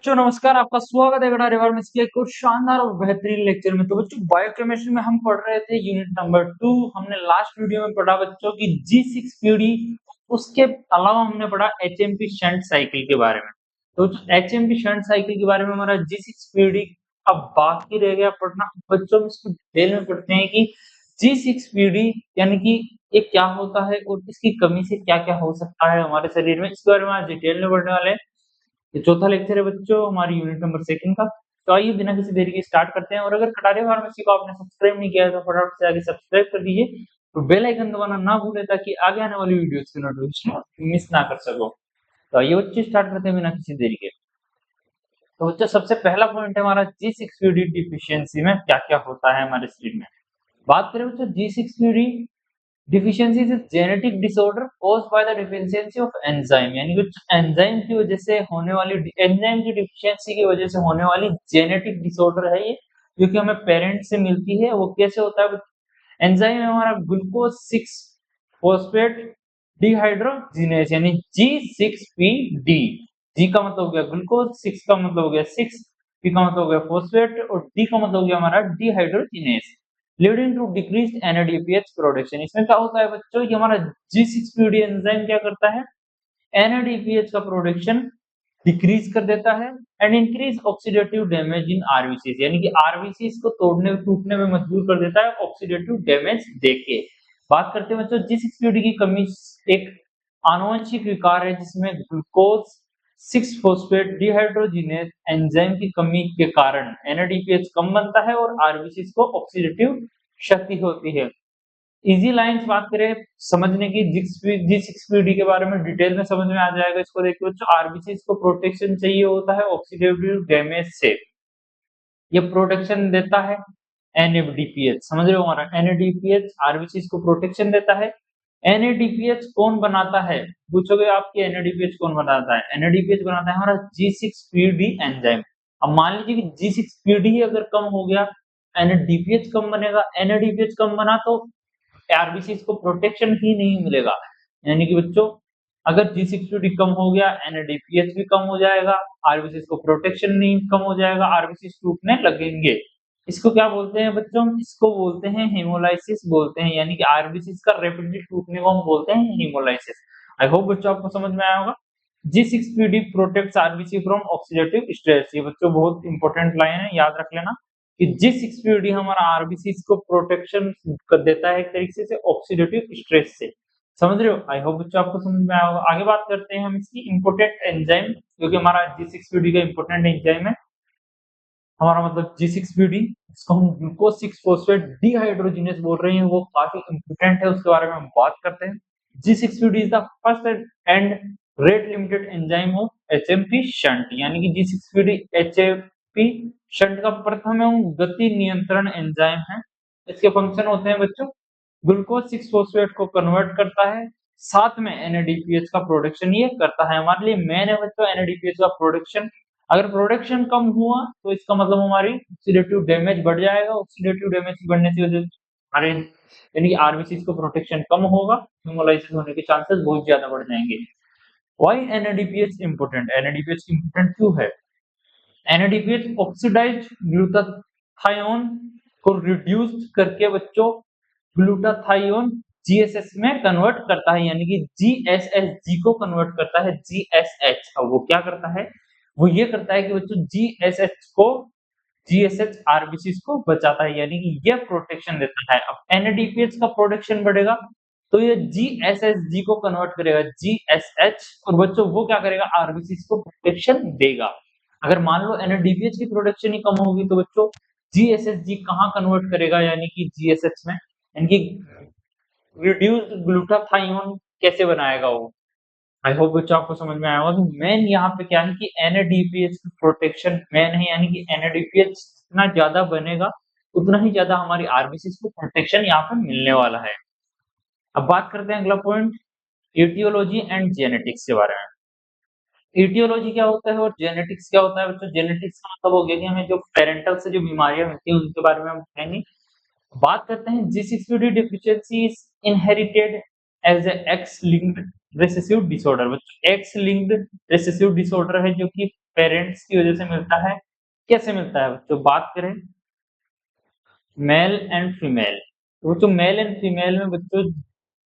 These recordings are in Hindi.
बच्चों नमस्कार, आपका स्वागत है गड़ा रिवर में इसके एक और शानदार और बेहतरीन लेक्चर में। तो बच्चों बायोकेमिस्ट्री में हम पढ़ रहे थे यूनिट नंबर 2। हमने लास्ट वीडियो में पढ़ा बच्चों की G6PD, उसके अलावा हमने पढ़ा HMP शंट साइकिल के बारे में। तो HMP शंट साइकिल के बारे में हमारा G6PD अब बाकी रह गया पढ़ना। बच्चों हम इसको डिटेल में पढ़ते हैं कि G6PD यानी कि ये क्या होता है और इसकी कमी से क्या-क्या हो सकता है हमारे शरीर में, इसके बारे में आज डिटेल में पढ़ने वाले हैं। ये चौथा लेक्चर है बच्चों हमारी यूनिट नंबर 2 का। तो आइए बिना किसी देरी के स्टार्ट करते हैं। और अगर कटारिया फार्मेसी को आपने सब्सक्राइब नहीं किया है तो फटाफट से आगे सब्सक्राइब कर दीजिए और बेल आइकन दबाना ना भूलें ताकि आगे आने वाली वीडियोस की नोटिफिकेशन मिस ना कर सको। तो आइए बच्चे स्टार्ट करते हैं बिना किसी देरी के। तो बच्चों सबसे पहला पॉइंट है हमारा G6PD डिफिशियंसी में क्या-क्या होता है हमारे शरीर में। बात करें बच्चों G6PD deficiency is genetic disorder caused by the deficiency of enzyme, यानी कुछ एंजाइम की वजह से होने वाली एंजाइम की डिफिशियंसी की वजह से होने वाली जेनेटिक डिसऑर्डर है ये, जो कि हमें पेरेंट से मिलती है। वो कैसे होता है? एंजाइम है हमारा ग्लूकोज 6 फॉस्फेट डिहाइड्रोजिनेज यानी G6PD। जी का मतलब हो गया ग्लूकोज, 6 का मतलब हो गया 6, पी का मतलब हो गया फॉस्फेट और डी का मतलब हो गया हमारा dehydrogenase, leading to decreased NADPH production. इसमें क्या होता है बच्चों, ये हमारा G6PD एंजाइम क्या करता है, NADPH का प्रोडक्शन डिक्रीज कर देता है and increase oxidative damage in RBCs, यानी कि आरबीसीज को तोड़ने टूटने में मजबूर कर देता है ऑक्सीडेटिव डैमेज देके। बात करते हैं बच्चों G6PD की कमी एक आनुवंशिक विकार है जिसमें ग्लूकोज 6 फॉस्फेट डिहाइड्रोजिनेज एंजाइम की कमी के कारण NADPH कम बनता है और आरबीसीज को ऑक्सीडेटिव क्षति होती है। इजी लाइंस बात करें समझने की G6PD के बारे में डिटेल में समझ में आ जाएगा। इसको देखिए बच्चों, आरबीसीज को प्रोटेक्शन चाहिए होता है ऑक्सीडेटिव डैमेज से। ये प्रोटेक्शन देता है NADPH, समझ रहे हो हमारा NADPH आरबीसीज को प्रोटेक्शन देता है। NADPH कौन बनाता है? पूछोगे आपकी NADPH कौन बनाता है? NADPH बनाता है हमारा G6PD एंजाइम। अब मान लीजिए कि G6PD ही अगर कम हो गया, NADPH कम बनेगा। NADPH कम बना तो आरबीसीज को प्रोटेक्शन ही नहीं मिलेगा। यानी कि बच्चों अगर G6PD कम हो गया, NADPH भी कम हो जाएगा, आरबीसीज को प्रोटेक्शन नहीं कम हो जाएगा, आरबीसीज टूटने लगेंगे। इसको क्या बोलते हैं बच्चों? इसको बोलते हैं हेमोलाइसिस बोलते हैं, यानी कि आरबीसीज का रैपिडली टूटने को हम बोलते हैं हेमोलाइसिस। आई होप बच्चों आपको समझ में आया होगा। G6PD protects RBC from oxidative stress. ये बच्चों बहुत इंपॉर्टेंट लाइन है, याद रख लेना कि G6PD हमारा आरबीसीज को प्रोटेक्शन कर देता है एक तरीके से ऑक्सीडेटिव स्ट्रेस से। समझ रहे हो? आई होप बच्चों आपको समझ में आया होगा। आगे बात करते हैं हम इसकी इम्पोर्टेंट एंजाइम, जो कि हमारा G6PD का इम्पोर्टेंट एंजाइम है। हमारा मतलब G6PD, इसको हम ग्लूकोज 6 फॉस्फेट डिहाइड्रोजिनेज बोल रहे हैं, वो काफी इम्पोर्टेंट है, उसके बारे में हम बात करते हैं। G6PD is the first and rate limited enzyme of HMP shunt, यानी कि G6PD HMP शंट का प्रथम एवं गति नियंत्रण एंजाइम है। इसके फंक्शन होते हैं बच्चों, ग्लूकोज 6 फॉस्फेट को कन्वर्ट करता है, साथ में NADPH का प्रोडक्शन ये करता है। हमारे लिए मेन है बच्चों NADPH का प्रोडक्शन। अगर प्रोडक्शन कम हुआ तो इसका मतलब हमारी ऑक्सीडेटिव डैमेज बढ़ जाएगा। ऑक्सीडेटिव डैमेज बढ़ने की वजह से हमारे यानी कि आरबीसीज को प्रोटेक्शन कम होगा, हेमोलाइसिस होने के चांसेस बहुत ज्यादा बढ़ जाएंगे। Why NADPH important? NADPH important क्यों है? NADPH ऑक्सीडाइज्ड ग्लूटाथायोन को रिड्यूस करके बच्चों ग्लूटाथायोन GSH में कन्वर्ट करता है, यानी कि GSHG को कन्वर्ट करता है GSH। अब वो क्या करता है? वो ये करता है कि बच्चों GSH आरबीसी को बचाता है, यानी कि ये प्रोटेक्शन देता है। अब NADPH का प्रोडक्शन बढ़ेगा तो ये GSHG को कन्वर्ट करेगा GSH, और बच्चों वो क्या करेगा? आरबीसी को प्रोटेक्शन देगा। अगर मान लो NADPH की प्रोडक्शन ही कम होगी तो बच्चों GSHG कहाँ कन्वर्ट करेगा, यानी कि GSH में, यानी कि रिड्यूस्ड ग्लूटाथायोन कैसे बनाएगा वो। आई होप बच्चों आपको समझ में आया होगा। तो मेन यहाँ पे क्या है कि NADPH की प्रोटेक्शन मेन है, यानी कि NADPH जितना ज्यादा बनेगा उतना ही ज्यादा हमारी आरबीसी को प्रोटेक्शन यहाँ पे मिलने वाला है। अब बात करते हैं अगला पॉइंट, एटियोलॉजी एंड जेनेटिक्स के बारे में। एटियोलॉजी क्या होता है और जेनेटिक्स क्या होता है बच्चों? जेनेटिक्स का मतलब हो गया कि हमें जो पेरेंटल से जो बीमारियां मिलती है उनके बारे में हम बताएंगे। बात करते हैं G6PD deficiency is inherited as a X linked recessive disorder. बच्चों एक्स लिंक्ड रिसेसिव डिसऑर्डर है जो कि पेरेंट्स की वजह से मिलता है। कैसे मिलता है बच्चों? बात करें मेल एंड फीमेल, तो बच्चों मेल एंड फीमेल में बच्चों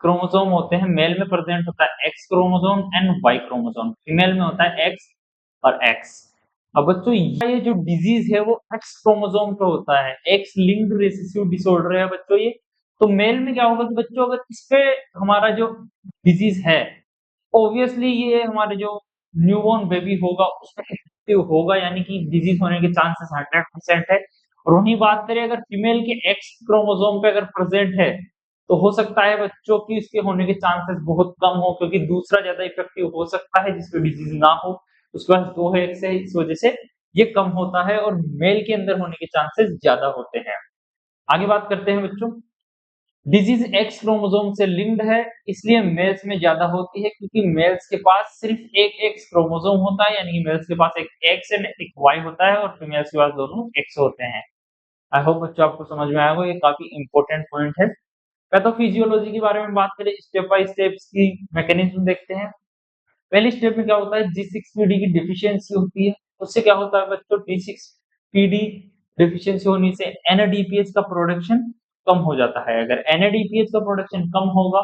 क्रोमोसोम होते हैं। मेल में प्रेजेंट होता है X chromosome and Y chromosome, female में होता है एक्स और एक्स। अब बच्चों ये जो डिजीज है वो एक्स क्रोमोसोम पे होता है, एक्स लिंक्ड रिसेसिव डिसऑर्डर है बच्चों ये। तो मेल में क्या होगा कि बच्चों अगर इस पे हमारा जो डिजीज है, ऑब्वियसली ये हमारे जो न्यूबॉर्न बेबी होगा उसमें इफेक्टिव होगा, यानी कि डिजीज होने के चांसेस 100% है। और वहीं बात करें अगर फीमेल के एक्स क्रोमोसोम पे अगर प्रेजेंट है, तो हो सकता है बच्चों की इसके होने के चांसेस बहुत कम हो, क्योंकि दूसरा ज्यादा इफेक्टिव हो सकता है जिसपे डिजीज ना हो। उसके पास 2 है एक्स है, इस वजह से ये कम होता है और मेल के अंदर होने के चांसेस ज्यादा होते हैं। आगे बात करते हैं बच्चों, डिजीज एक्स क्रोमोसोम से लिंक्ड है, इसलिए मेल्स में ज्यादा होती है क्योंकि मेल्स के पास सिर्फ एक एक्स क्रोमोसोम होता है, यानी कि मेल्स के पास एक एक्स एंड एक वाई होता है और फीमेल्स के पास दोनों एक्स होते हैं। आई होप बच्चों आपको समझ में आया होगा, ये काफी इंपॉर्टेंट पॉइंट है। पैथोफिजियोलॉजी के बारे में बात करें, स्टेप बाय स्टेप की मैकेनिज्म देखते हैं। पहली स्टेप में क्या होता है, G6PD की डिफिशियंसी होती है। उससे क्या होता है बच्चों, G6PD डिफिशियंसी होने से NADPH का प्रोडक्शन कम हो जाता है। अगर NADPH का प्रोडक्शन कम होगा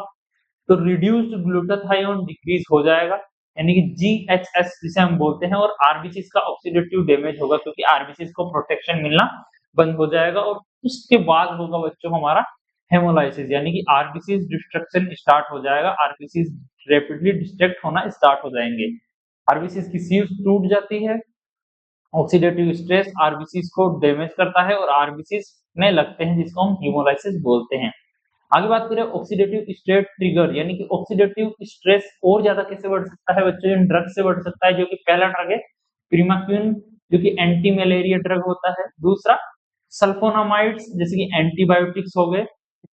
तो रिड्यूस्ड ग्लूटाथायोन डिक्रीज हो जाएगा, यानी कि GHS जिसे हम बोलते हैं, और आरबीसीज का ऑक्सीडेटिव डैमेज होगा क्योंकि आरबीसीज को प्रोटेक्शन मिलना बंद हो जाएगा। और उसके बाद होगा बच्चों हमारा हेमोलाइसिस, यानी कि आरबीसीज डिस्ट्रक्शन स्टार्ट हो जाएगा, आरबीसीज रैपिडली डिस्ट्रैक्ट होना स्टार्ट हो जाएंगे। आरबीसीज की सील्स टूट जाती है, ऑक्सीडेटिव स्ट्रेस आरबीसीज को डैमेज करता है और आरबीसीज में लगते हैं जिसको हम हेमोलाइसिस बोलते हैं। आगे बात करें ऑक्सीडेटिव स्ट्रेस ट्रिगर, यानी कि ऑक्सीडेटिव स्ट्रेस और ज्यादा कैसे बढ़ सकता है बच्चों, इन ड्रग से बढ़ सकता है, जो कि पहला ड्रग है प्रीमाक्विन जो कि एंटी मलेरिया ड्रग होता है, दूसरा सल्फोनामाइड्स जैसे कि एंटीबायोटिक्स हो गए,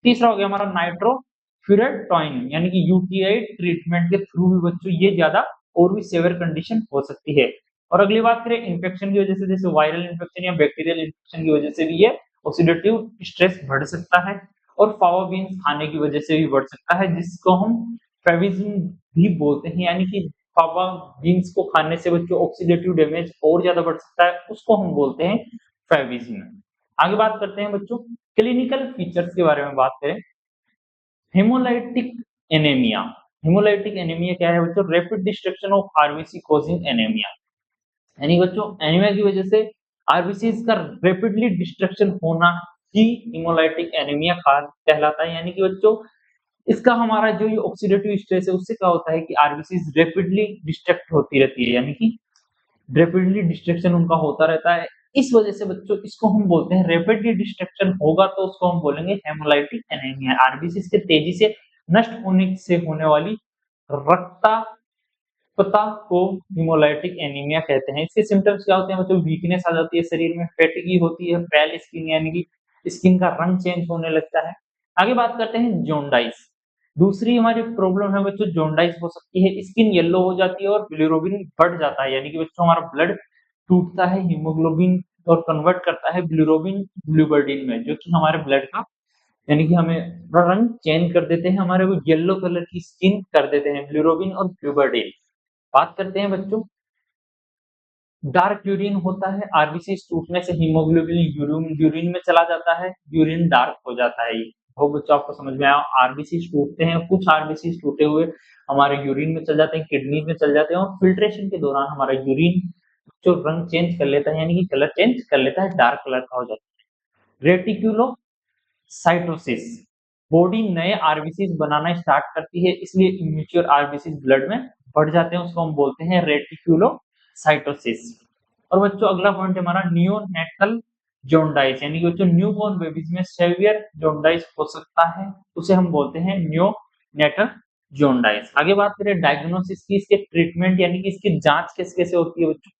तीसरा हो गया हमारा नाइट्रोफ्यूरेटॉइन, यानी कि यूटीआई ट्रीटमेंट के थ्रू भी बच्चों ये ज्यादा और भी सेवियर कंडीशन हो सकती है। और अगली बात करें इन्फेक्शन की वजह से, जैसे वायरल इन्फेक्शन या बैक्टीरियल इन्फेक्शन की वजह से भी ये ऑक्सीडेटिव स्ट्रेस बढ़ सकता है। और फावा बीन्स खाने की वजह से भी बढ़ सकता है, जिसको हम फेविज्म भी बोलते हैं, यानी कि फावा बीन्स को खाने से बच्चों ऑक्सीडेटिव डैमेज और ज्यादा बढ़ सकता है, उसको हम बोलते हैं फेविज्म। आगे बात करते हैं बच्चों क्लिनिकल फीचर्स के बारे में बात करें। हेमोलाइटिक एनीमिया, हेमोलाइटिक एनीमिया क्या है बच्चों, rapid destruction of RBC causing anaemia, यानी बच्चों एनीमिया की वजह से आरबीसीज का रैपिडली डिस्ट्रक्शन होना ही हेमोलाइटिक एनीमिया कहलाता है। यानी कि बच्चों इसका हमारा जो ये ऑक्सीडेटिव स्ट्रेस है उससे क्या होता है कि आरबीसीज रैपिडली डिस्ट्रक्ट होती रहती है, यानी कि रैपिडली डिस्ट्रक्शन उनका होता रहता है। इस वजह से बच्चों इसको हम बोलते हैं रैपिडली डिस्ट्रक्शन होगा तो उसको हम बोलेंगे हेमोलाइटिक एनीमिया। आरबीसीज के तेजी से नष्ट होने से होने वाली रक्ता पता को हिमोलाइटिक एनीमिया कहते हैं। इसके सिम्टम्स क्या होते हैं बच्चों, वीकनेस आ जाती है शरीर में, फैटिगी होती है, पेल स्किन यानी कि स्किन का रंग चेंज होने लगता है। आगे बात करते हैं जोंडाइस, दूसरी हमारी प्रॉब्लम है बच्चों जोंडाइस हो सकती है, स्किन येलो हो जाती है और बिलिरुबिन बढ़ जाता है, यानी कि बच्चों हमारा ब्लड टूटता है हीमोग्लोबिन और कन्वर्ट करता है बिलिरुबिन ब्लूबिलिन में, जो कि हमारे ब्लड का यानी कि हमें रंग चेंज कर देते हैं, हमारे वो येलो कलर की स्किन कर देते हैं बिलिरुबिन और ब्लूबिलिन। बात करते हैं बच्चों डार्क यूरिन होता है, आरबीसी टूटने से हीमोग्लोबिन यूरिन में चला जाता है, यूरिन डार्क हो जाता है। ये वो बच्चों आपको समझ में आया, आरबीसी टूटते हैं, कुछ आरबीसी टूटे हुए हमारे यूरिन में चल जाते हैं, किडनी में चल जाते हैं और फिल्ट्रेशन के दौरान हमारा यूरिन जो रंग चेंज कर लेता है, यानी कि कलर चेंज कर लेता है, डार्क कलर का हो जाता है। रेटिक्यूलोसाइटोसिस, बॉडी नए आरबीसी बनाना स्टार्ट करती है, इसलिए इमेच्योर आरबीसी ब्लड में बढ़ जाते हैं, उसको हम बोलते हैं रेटिक्यूलोसाइटोसिस। और बच्चों अगला पॉइंट हमारा नियोनेटल जोंडाइस, यानी कि बच्चों न्यूबॉर्न बेबीज में सेवियर जोंडाइस हो सकता है, उसे हम बोलते हैं नियोनेटल जोंडाइस। आगे बात करें डायग्नोसिस की, इसके ट्रीटमेंट यानी कि इसकी जांच कैसे कैसे होती है बच्चों,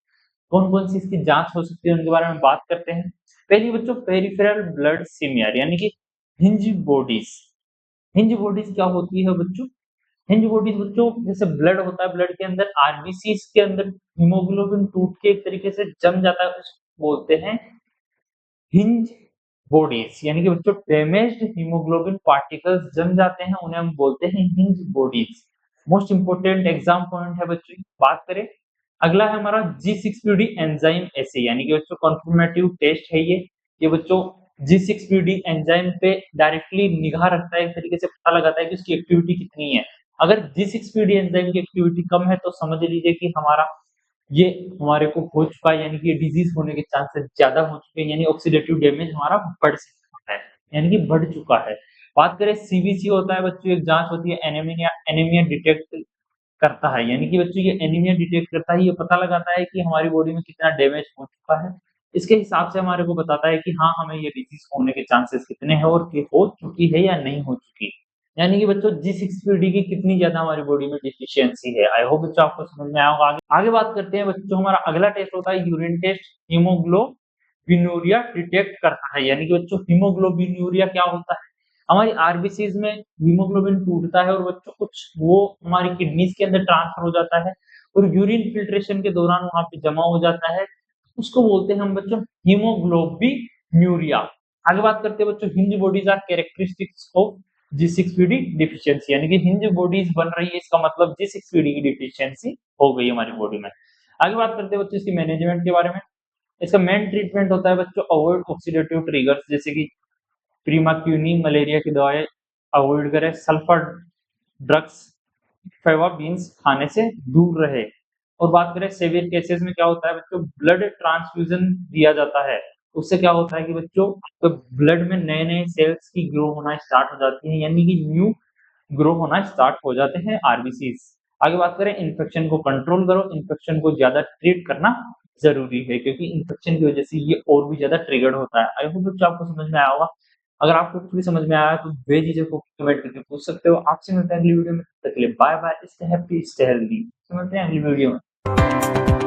कौन कौन सी इसकी जांच हो सकती है उनके बारे में बात करते हैं। पहली बच्चों पेरिफेरल ब्लड सिमियर, यानी कि हिंज बॉडीज। हिंज बॉडीज क्या होती है बच्चों, हिंज बॉडीज बच्चों जैसे ब्लड होता है, ब्लड के अंदर आरबीसी के अंदर हीमोग्लोबिन टूट के एक तरीके से जम जाता है, उसको बोलते हैं हिंज बॉडीज, यानी कि बच्चों डैमेज्ड हीमोग्लोबिन पार्टिकल्स जम जाते हैं, उन्हें हम बोलते हैं hinge bodies. Most important exam point है बच्चों की बात करें। अगला है हमारा G6PD एंजाइम एसे, यानी कि बच्चों कन्फर्मेटिव टेस्ट है ये बच्चों G6PD एंजाइम पे डायरेक्टली निगाह रखता है, एक तरीके से पता लगाता है कि उसकी एक्टिविटी कितनी है। अगर G6PD एंजाइम की एक्टिविटी कम है तो समझ लीजिए कि ये हमारे को हो चुका है, यानी कि ये डिजीज होने के चांसेस ज्यादा हो चुके हैं, यानी ऑक्सीडेटिव डैमेज हमारा बढ़ सकता है, यानी कि बढ़ चुका है। बात करें सीबीसी होता है बच्चों, एक जांच होती है एनीमिया डिटेक्ट करता है, यानी कि बच्चों ये एनीमिया डिटेक्ट करता है, ये पता लगाता है कि हमारी बॉडी में कितना डैमेज हो चुका है। इसके हिसाब से हमारे को बताता है कि हाँ, हमें ये डिजीज होने के चांसेस कितने हैं और कि हो चुकी है या नहीं हो चुकी। यानी कि बच्चों G6PD की कितनी ज्यादा हमारी बॉडी में डिफिशियंसी है। आई होप बच्चों आपको समझ में आया होगा। आगे बात करते हैं बच्चों, हमारा अगला टेस्ट होता है यूरिन टेस्ट। हीमोग्लोबिनूरिया डिटेक्ट करता है, यानी कि बच्चों हीमोग्लोबिनूरिया क्या होता है, हमारी आरबीसीज में हीमोग्लोबिन टूटता है और बच्चों कुछ वो हमारी किडनीज के अंदर ट्रांसफर हो जाता है और यूरिन फिल्ट्रेशन के दौरान वहां पे जमा हो जाता है, उसको बोलते हैं हम बच्चों हीमोग्लोबिन्यूरिया। आगे बात करते हैं बच्चों, Heinz bodies are characteristics of G6PD deficiency, यानी कि हिंज बॉडीज बन रही है, इसका मतलब G6PD की डिफिशियंसी हो गई हमारी बॉडी में। आगे बात करते हैं बच्चों इसकी मैनेजमेंट के बारे में। इसका मेन ट्रीटमेंट होता है बच्चों अवॉइड ऑक्सीडेटिव ट्रिगर्स, जैसे कि प्रीमाक्यूनी मलेरिया की दवाएं अवॉइड करें, सल्फर ड्रग्स फेवा बीन्स खाने से दूर रहे। और बात करें सेवियर केसेस में क्या होता है बच्चों, ब्लड ट्रांसफ्यूजन दिया जाता है, उससे क्या होता है कि बच्चों तो ब्लड में नए नए सेल्स की ग्रो होना स्टार्ट हो जाती है, यानी कि न्यू ग्रो होना स्टार्ट हो जाते हैं आरबीसीज। आगे बात करें इन्फेक्शन को कंट्रोल करो, इन्फेक्शन को ज्यादा ट्रीट करना जरूरी है, क्योंकि इन्फेक्शन की वजह से ये और भी ज्यादा ट्रिगर्ड होता है। आई होप बच्चों आपको समझ में आया होगा। अगर आपको कुछ भी समझ में आया तो बेझिझक को कमेंट करके पूछ सकते हो। आपसे मिलते हैं अगली वीडियो में, तब तक के लिए bye bye, stay happy stay healthy. मिलते हैं अगली वीडियो में।